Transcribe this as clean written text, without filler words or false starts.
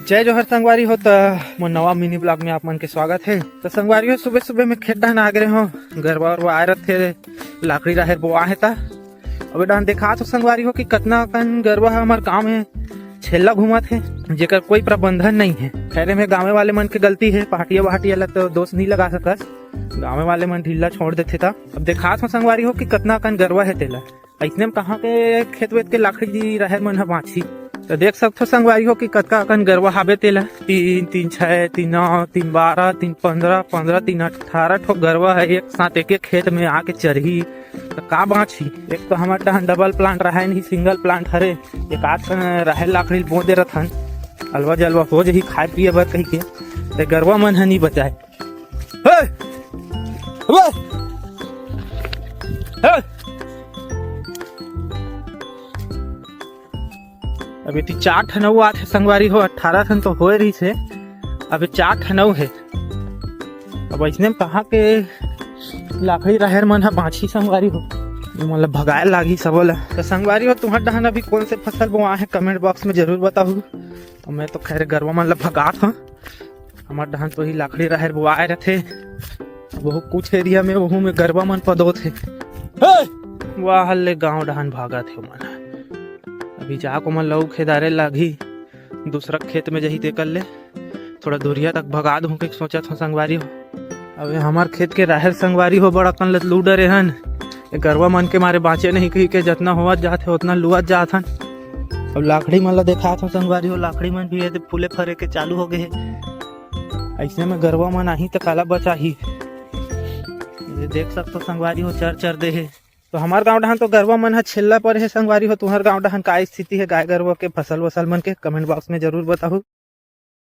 जय जोहर संगवारी हो तो मोर नवा मिनी ब्लॉग में आप मन के स्वागत है। तो संगवारी हो सुबह सुबह में खेत डाहन आ गए हो, गरबा और आए रथे लाकड़ी राहर बोआ है ता अबे डाहन देखा तो संगवारी हो कि कतना कन गरबा हमारे गाँव में छेला घूमत है जेकर कोई प्रबंधन नहीं है। खैर में गाँव वाले मन के गलती है, पार्टिया वाटिया ला तो दोष नहीं लगा सकस, गाँव वाले मन ढीला छोड़ देते था। अब देखा तो संगवारी हो कि कतना कन गरबा है तेला ऐसने में कहाँ के खेत वेत के लाकड़ी जी राहर मन ह बाँची। तो देख सकते हो संगवारी हो कि कतका अकन गरबा हाबे तेला 3 3 6 3 9 3 12 3 15 15 3 18 ठो गरबा है एक साथ एक खेत में आके चरही। तो का बाँची, एक तो हमारे डहन डबल प्लांट रहा नहीं, सिंगल प्लांट हरे, एक आध रहे लाकड़ी बो दे रथन अलवा जलवा हो जही खाए पिए बर कही के, तो गरबा मन ह नहीं बचाए। अभी 4 ठनऊ आते संगवारी हो, 18 ठन तो हो रही से, अभी 4 ठनऊ है। अब इसने कहा के लाकड़ी राहर मन हा बाँची संगवारी हो, मतलब भगाए लागी सबोला। तो संगवारी हो तुम्हारे डहन अभी कौन से फसल बोआ है कमेंट बॉक्स में जरूर बताओ। तो मैं तो खैर गरबा मन ला भगात हूँ, हमारे डहन तो ही लाकड़ी राहर बोआए रथे, वो कुछ एरिया में वहू में गरबा मन पदो थे, वाह ले गाँव डहन भागा थे मन। अभी जाको मन लऊ खेदारे लागी दूसरा खेत में जही ते कर ले, थोड़ा दूरिया तक भगा दूं के सोचा था संगवारी हो। अबे हमार खेत के राहर संगवारी हो बड़ा कन लू डरे हन, गरबा मन के मारे बाँचे नहीं कही के जितना होवत जाते उतना लुअत जात हन। अब लाकड़ी मन ला देखा था संगवारी हो, लाकड़ी मन भी फूले फरे के चालू हो गए, ऐसे में गरबा मन आही तो काला बचा ही देख सकते संगवारी हो चर चर दे है। तो हमारे गाँव डहन तो गरबा मन है छेल्ला पर है संगवारी हो, तुम्हारे गाँव डहन का स्थिति है गाय गरबा के फसल वसल मन के कमेंट बॉक्स में जरूर बताओ।